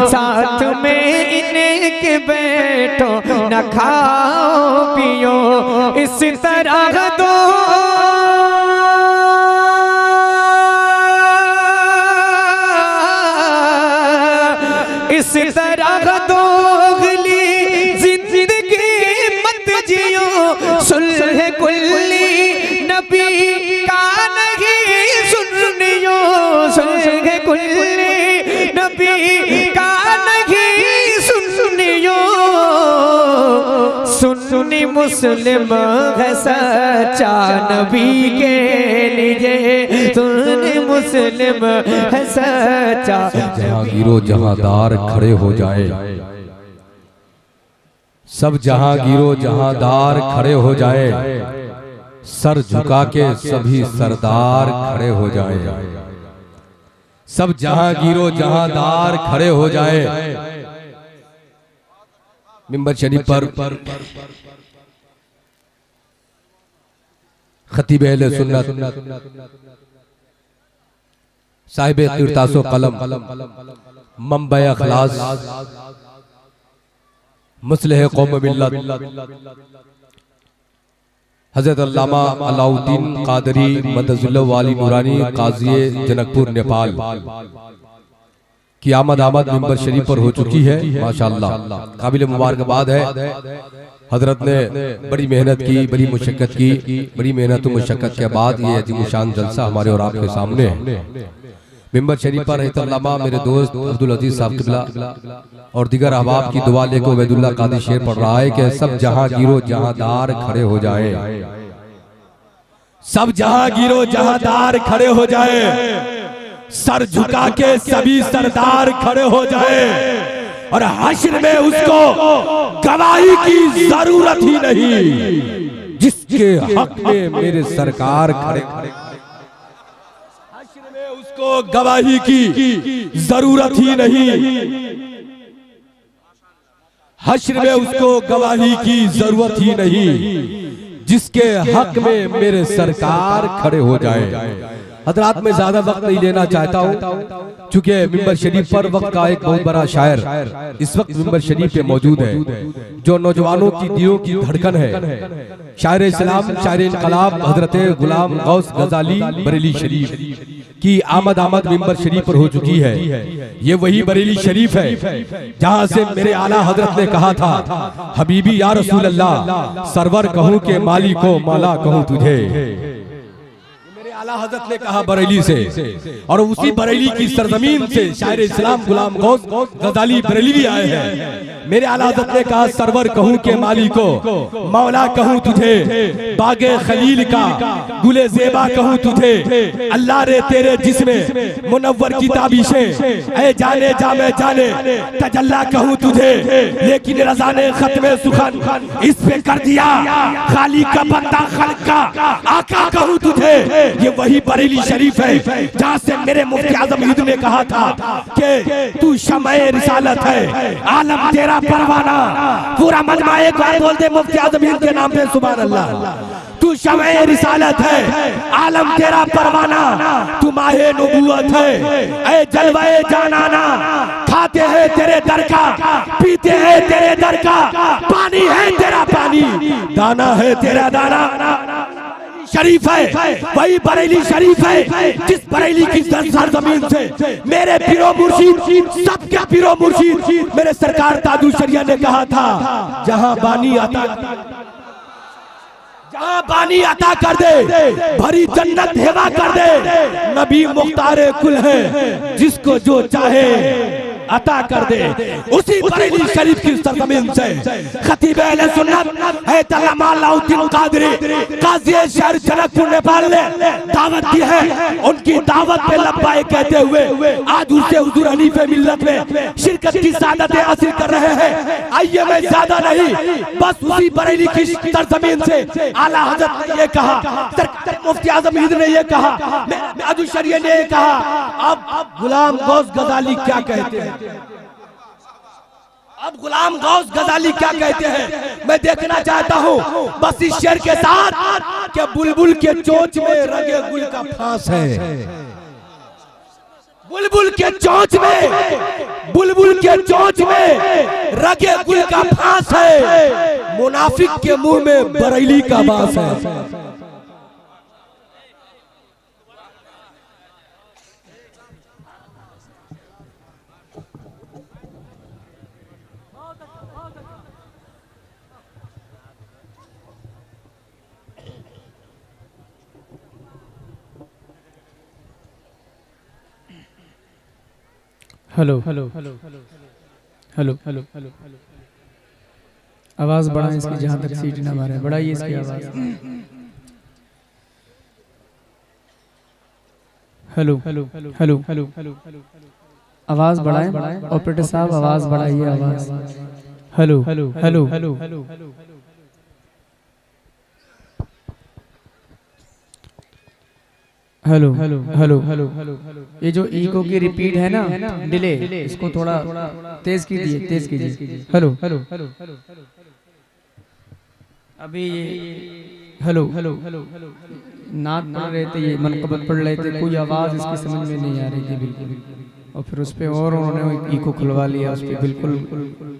साथ में इनके बैठो न खाओ पियो इस तरह दो इस तरह दोगली जिंदगी मत जियो सुलह कुल्ली नबी का नहीं सुनियो सुलह कुल्ली नबी का नहीं सुनियो सुन्नी मुस्लिम है सच्चा नबी के लिए सुन्नी मुस्लिम है सच्चा। जहांगीरो जहांदार खड़े हो जाए, सब जहांगीरो जहांदार खड़े हो जाए, सर झुका के सभी सरदार खड़े हो जाए। सब जहांगीरो जहांदार खड़े हो जाए। मिंबर शरीफ पर खतीब अहले सुन्नत साहिब किरतासो कलम मंबा अखलास मुस्लिह कौम मिल्लत हजरत अल्लामा अलाउद्दीन कादरी मदजुल्लाह वाली नूरानी काजी जनकपुर नेपाल की आमद मिंबर शरीफ पर हो चुकी है। माशाअल्लाह काबिल मुबारकबाद है। हजरत ने बड़ी मेहनत की, बड़ी मुशक्कत की, बड़ी मेहनत और मुशक्कत के बाद ये अजीमुशान जलसा हमारे और आपके सामने है। मिंबर शरीफ पर रहमतुल्लाह मेरे दोस्त अब्दुल अजीज साहब किबला और दीगर अहबाब की दुआ लेकर उबैदुल्लाह कादी शेर पढ़ रहा है कि सब जहांगीरो जहांदार खड़े हो जाए, सब जहांगीरो जहांदार खड़े हो जाए, सर झुका के सभी सरदार खड़े हो जाए और हश्र में उसको गवाही की जरूरत ही नहीं जिसके हक में मेरे सरकार खड़े खड़े। हश्र में उसको गवाही की जरूरत ही नहीं, हश्र में उसको गवाही की जरूरत ही नहीं जिसके हक में मेरे सरकार खड़े हो जाए। हजरात में ज्यादा वक्त नहीं लेना चाहता हूँ चूंकि मिंबर शरीफ पर वक्त का एक बहुत बड़ा शायर इस वक्त मिंबर शरीफ पे मौजूद है जो नौजवानों की दिलों की धड़कन है। शायर इस्लाम, शायर इनकलाब हजरत गुलाम गौस गजाली बरेली शरीफ की आमद मिंबर शरीफ पर हो चुकी है। ये वही बरेली शरीफ है जहाँ से मेरे आला हजरत ने कहा था हबीबी या रसूल अल्लाह सरवर कहूँ के माली को मौला कहूँ तुझे। आला हजरत ने कहा बरेली से और उसी बरेली की सरजमीन से शायर इस्लाम गुलाम गौस गजाली बरेली भी आए हैं। मेरे आला हजरत ने कहा सरवर कहूँ के माली को मौला कहूँ तुझे, बागे खलील का गुले जेबा कहूँ तुझे, अल्लाह रे तेरे जिसमें मुनव्वर की ताबिशें ऐ जाने जामे जाने तजल्ला कहूँ तुझे। लेकिन रज़ा ने खत्मे सुखन इस पे कर दिया खाली का बंदा खल्क का आका कहूँ तुझे। ये वही बरेली शरीफ है जहाँ से मेरे मुफ्ती आजम हिंद ने कहा था कि तू शमए रिसालत है आलम तेरा परवाना। पूरा मजमा एक बार बोल दे मुफ्ती आजम हिंद के नाम पे सुभान अल्लाह। तू शमए रिसालत है आलम तेरा परवाना, तू माहे नबूवत है ऐ जलवाए जानाना। खाते हैं तेरे दर का, पीते हैं तेरे दर का, पानी है तेरा पानी, दाना है तेरा दाना। शरीफ है वही बरेली शरीफ है जिस बरेली की सरजमीन से मेरे पीरो मुर्शीद सबके पीरो मुर्शीद मेरे सरकार ताजु शरिया ने कहा था जहां बानी अता कर दे भरी जन्नत हेवा कर दे। नबी मुख्तारे कुल है जिसको जो चाहे अता कर दे। उसी बरेली शरीफ की सरजमीन से खतीब अहले सुन्नत है अल्लामा अलाउद्दीन कादरी काजी शहर जनकपुर नेपाल ने दावत दी है। उनकी दावत पे लब्बाइक कहते हुए आज उसे हुजूर हनीफे मिल्लत में शिरकत की सादत हासिल कर रहे हैं। आइए मैं ज्यादा नहीं बस उसी बरेली की सरजमीन से आला हजरत ने ये कहा, मुफ्ती आजम हिंद ने ये कहा, ताजु शरिया ने ये कहा, अब गुलाम गौस गजाली क्या कहते हैं, अब गुलाम गौस गजाली क्या कहते हैं मैं देखना चाहता हूँ। बस इस शेर के साथ कि बुलबुल के चोंच में रगे गुल का फांस है, बुलबुल के चोंच में बुलबुल के चोंच में रगे गुल का फांस है, मुनाफिक के मुंह में बरेली का बांस है। हेलो हेलो हेलो हेलो आवाज बढ़ाएं इसकी, जहां तक सीट ना मारे, बढ़ाइए इसकी आवाज। हेलो हेलो हेलो हेलो आवाज बढ़ाएं, ऑपरेटर साहब आवाज बढ़ाइए, आवाज। Hello hello hello hello hello hello hello hello ये जो इको की रिपीट है ना, डिले, इसको थोड़ा तेज कीजिए, तेज कीजिए। हेलो हेलो हेलो अभी हेलो हेलो हेलो नाद पढ़ रहे थे, ये मनकबत पढ़ रहे थे, कोई आवाज इसकी समझ में नहीं आ रही थी बिल्कुल, और फिर उस पे और उन्होंने इको खुलवा लिया, उस पे बिल्कुल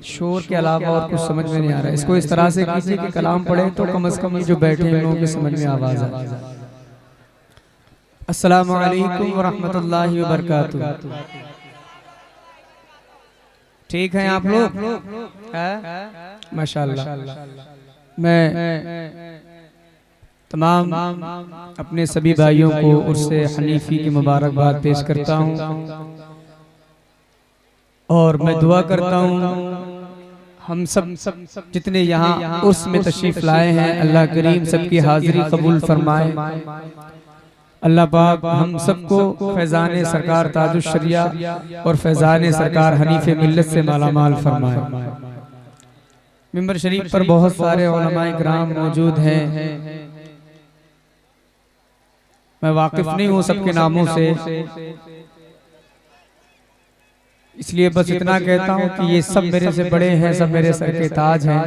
शोर के अलावा और कुछ समझ में नहीं आ रहा है। इसको इस तरह से कीजिए कि कलाम पढ़े तो कम से कम जो बैठे हैं लोगों की समझ में आवाज आए। अस्सलामु अलैकुम वरहमतुल्लाहि वबरकातुहू। ठीक है आप लोग? माशाअल्लाह। मैं तमाम अपने सभी भाइयों को उर्से हनीफी की मुबारकबाद पेश करता हूँ, और मैं दुआ करता हूँ हम सब जितने यहाँ उर्स में तशरीफ लाए हैं, अल्लाह करीम सबकी हाजिरी कबूल फरमाए। अल्लाह पाक हम सबको फैज़ान सरकार ताजुश शरिया और फैज़ान सरकार हनीफे मिल्लत से मालामाल फरमाए। मिंबर शरीफ पर बहुत सारे उलमाए किराम मौजूद हैं, मैं वाकिफ नहीं हूँ सबके नामों से, इसलिए बस इतना कहता हूँ कि ये सब मेरे से बड़े हैं, सब मेरे सर के ताज हैं।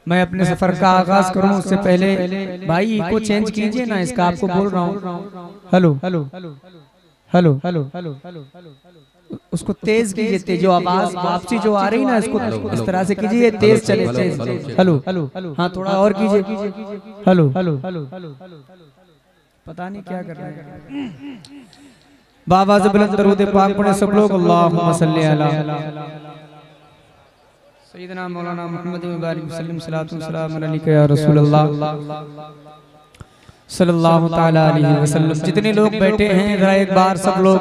मैं अपने सफर का आगाज करूं उससे पहले भाई को चेंज कीजिए ना, इसका आपको बोल रहा हूं। हेलो हेलो हेलो हेलो उसको तेज कीजिए, तेज जो आवाज वापसी जो आ रही ना, इसको इस तरह से कीजिए, तेज चले, तेज। हेलो हेलो हाँ थोड़ा और कीजिए। हेलो हेलो पता नहीं क्या कर रहे हैं। बाबा से बुलंद दरूद पाक पढ़े सब लोग, अल्लाहुम्मा सल्ली अला सैयदना मौलाना मुहम्मद मुबारक वसल्लम सल्लल्लाहु अलैहि या रसूल अल्लाह सल्लल्लाहु तआला अलैहि वसल्लम। जितने लोग बैठे हैं जरा एक बार सब लोग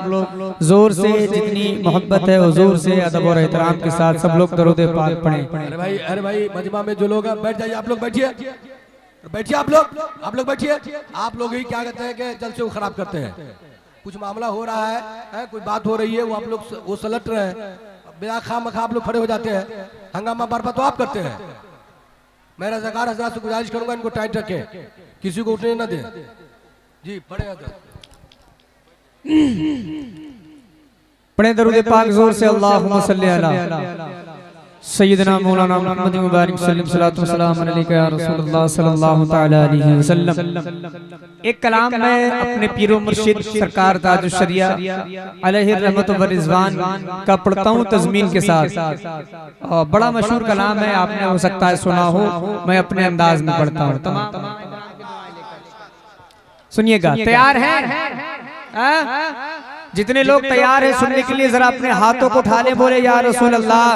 जोर से, जितनी मोहब्बत है हुजूर से अदब और एहतराम के साथ सब लोग दरूद पाक पढ़ें। अरे भाई मजमा में जो लोग हैं बैठ जाइए, आप लोग बैठिए, बैठिए आप लोग बैठिए। आप लोग ही क्या कहते हैं कि जलसे को खराब करते हैं। कुछ मामला हो रहा है, कोई बात हो रही है, वो आप लोग वो सलट रहे हैं, बिना खामखा आप लोग खड़े हो जाते हैं, हंगामा बर्बाद तो आप करते हैं। मैं रज़ाकार हज़रात से गुजारिश करूंगा इनको टाइट रखें, किसी को उठने ना दें जी। पढ़े दरूद पाक जोर से, अल्लाहुम्मा सल्ली अला सैयदना मौलाना मुहम्मद मुबारक सल्लल्लाहु अलैहि वसल्लम। एक कलाम मैं अपने पीरो मुर्शिद सरकार ताजुश शरिया अलैहि रहमत व रिज़वान का पढ़ता हूँ तज़मीन के साथ। बड़ा मशहूर कलाम है, आपने हो सकता है सुना हो, मैं अपने अंदाज में पढ़ता हूँ। सुनिएगा, तैयार हैं? जितने लोग तैयार हैं सुनने के लिए जरा अपने हाथों को उठा ले, बोले या रसूल अल्लाह।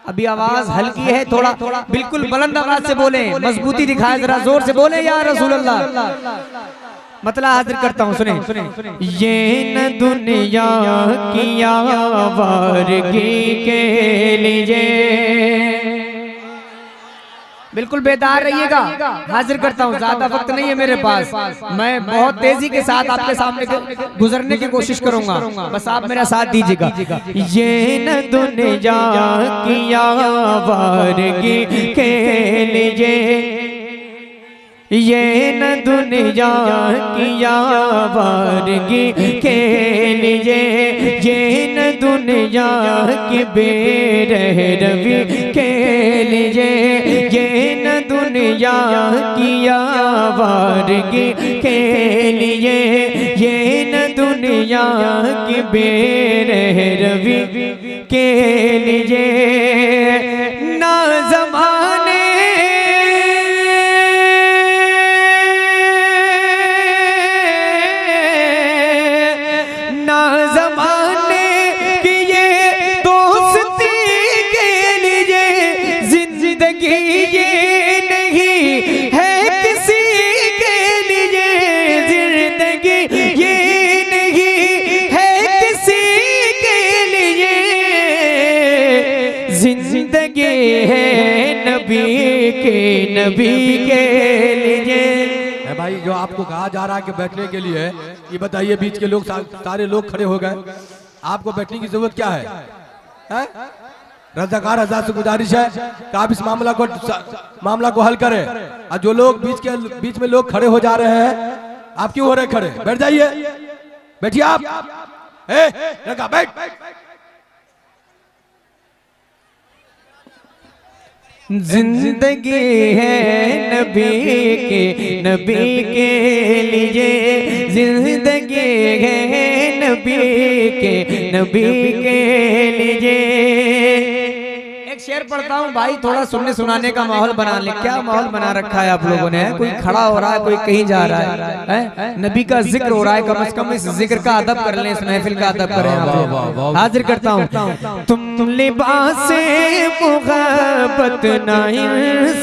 अभी आवाज हल्की है, थोड़ा बिल्कुल बुलंद आवाज से बोले, मजबूती दिखाए, जरा जोर से बोले या रसूल अल्लाह। मतलब हाजिर करता हूँ, सुने। ये न दुनिया की आवारगी के लिए, बिल्कुल बेदार रहिएगा, हाजिर करता हूँ, ज्यादा वक्त नहीं है मेरे पास, मैं बहुत तेजी के साथ आपके सामने गुजरने की कोशिश करूंगा, बस आप मेरा साथ दीजिएगा। ये न दुनिया की आवारगी के लिए, ये न दुनिया की आवारगी के लिए, ये न दुनिया की बेरहरवी के लिए, ये न दुनिया दुनिया की आवारगी के लिए, ये न दुनिया की बेरहरवी के लिए, ना ज़माने ना ज़माने की ये दोस्ती के लिए, जिंदगी ये नहीं है किसी के लिए, जिंदगी ये नहीं है किसी के लिए, जिंदगी है नबी के लिए। भाई जो आपको कहा जा रहा है कि बैठने के लिए, ये बताइए बीच के लोग सारे लोग खड़े हो गए, आपको बैठने की जरूरत क्या है? रज़ाकार हज़रात से गुजारिश है कि आप इस मामला को हल करें। और जो लोग बीच में लोग खड़े हो जा रहे हैं, आप क्यों हो रहे खड़े? बैठ जाइए, बैठिए आप। बैठ। जिंदगी है नबी के लिए, जिंदगी है नबी के लिए। एक शेर पढ़ता हूँ भाई, थोड़ा सुनने सुनाने का माहौल बना ले। क्या माहौल बना रखा है आप लोगों ने? कोई खड़ा हो रहा है, कोई कहीं जा रहा है, नबी का जिक्र हो रहा है, कम से कम इस जिक्र का अदब कर लें, इस महफिल का अदब करें। हाजिर करता हूँ, तुम लिबासे मुहब्बत नाइम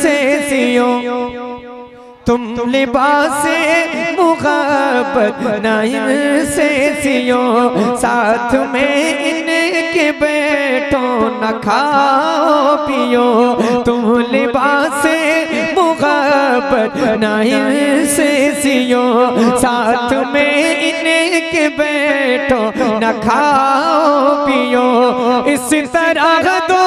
से सियो, तुम लिबासे मुहब्बत नाइम से सियो, साथ में इनके बैठो न खाओ पियो, तुम लिबासे मुहब्बत नाइम से सियो, साथ में इनके बैठो न खाओ पियो, इस तरह दो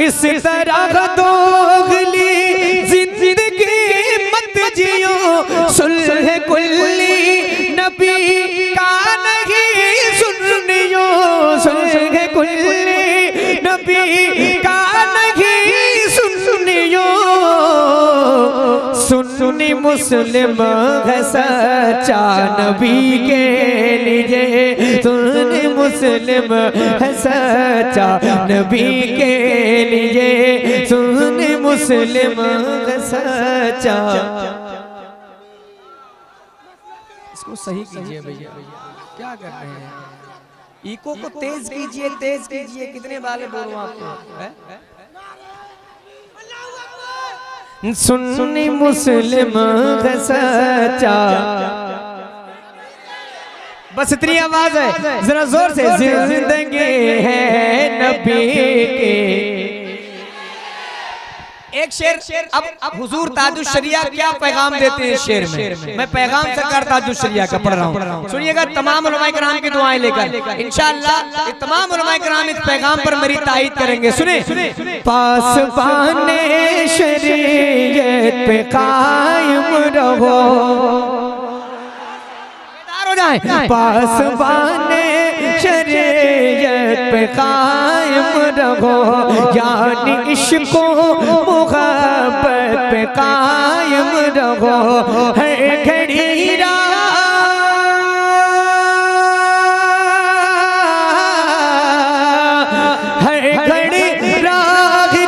इस तरह दोगली जिंदगी मत जियो, सुलह कुल्ली नबी का नहीं सुनियो, सुलह कुल्ली नबी का नहीं सुनियो, सुन्नी मुस्लिम है सच्चा नबी के लिए, सुन्नी मुस्लिम है सच्चा नबी के लिए, सुन्नी मुस्लिम है सच्चा। इसको सही कीजिए भैया, क्या कर रहे हैं? इको को तेज कीजिए, तेज कीजिए। कितने वाले बोलूं आपको? सुन्नी मुस्लिम है सच्चा, बस इतनी आवाज है, जरा जोर से। जिंदगी है नबी के। एक शेर अब हुजूर ताजुश शरिया क्या पैगाम देते हैं इस शेर में। मैं पैगाम सरकार ताजुश शरिया का पढ़ रहा हूँ, सुनिएगा। तमाम उलमाए किराम की दुआएं लेकर इंशाअल्लाह तमाम उलमाए किराम इस पैगाम पर मेरी तायीद करेंगे। सुने, पासबाने शरीयत पे कायम रहो, पासबाने शरीयत पे कायम रहो, यानी इश्क़ मुहब्बत पे कायम रहो, हर घड़ी राह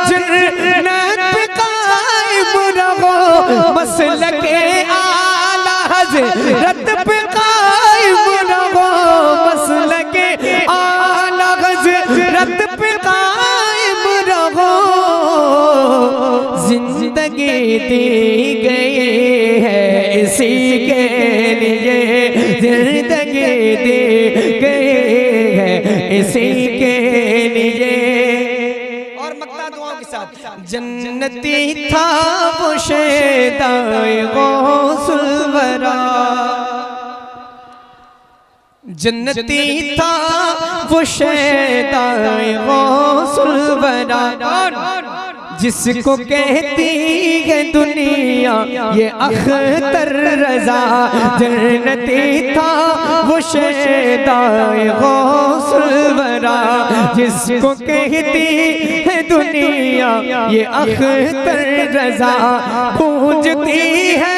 जन्नत पे कायम रहो, मसलके आला हज़रत पे कायम रहो, मसलके आला हज़रत पे कायम रहो, जिंदगी दी गई है इसी के लिए, जिंदगी दी गई है इसी के लिए। और मक्ता दुआओं के साथ, जन्नती था वो शैदाए गौसुल वरा, जन्नती था वो शैदाए गौसुल वरा, जिसको कहती है दुनिया ये अख्तर रजा, जन्नती था वो शैदाए गौसुल वरा। जिसको कहती है दुनिया ये अख्तर रजा, पूजती है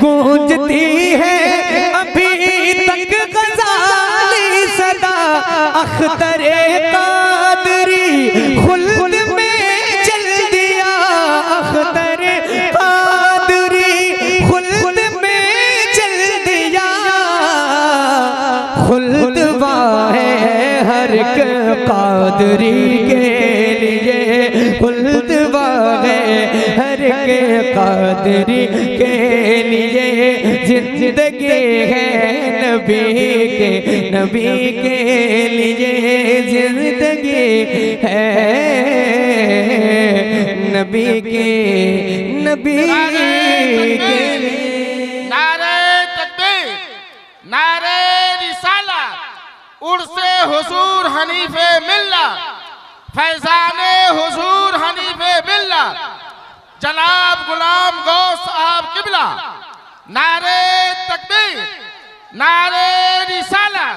गूंजती है अभी तक गज़ाली सदा। अख्तरे कादरी खुल्द में चल दिया, अख्तरे कादरी खुल्द में चल दिया। खुल्द वाहे हर एक कादरी के लिए, खुल्द वाहे हर एक कादरी के लिए। जिंदगी है नबी के लिए, जिंदगी है नबी के लिए। नारे तकबीर, नारे रिसालत, उर्से हुजूर हनीफे मिल्लत, फैजाने हुजूर हनीफे मिल्लत, जनाब गुलाम गौस साहब किबला। नारे तकबीर, नारे रिसालत,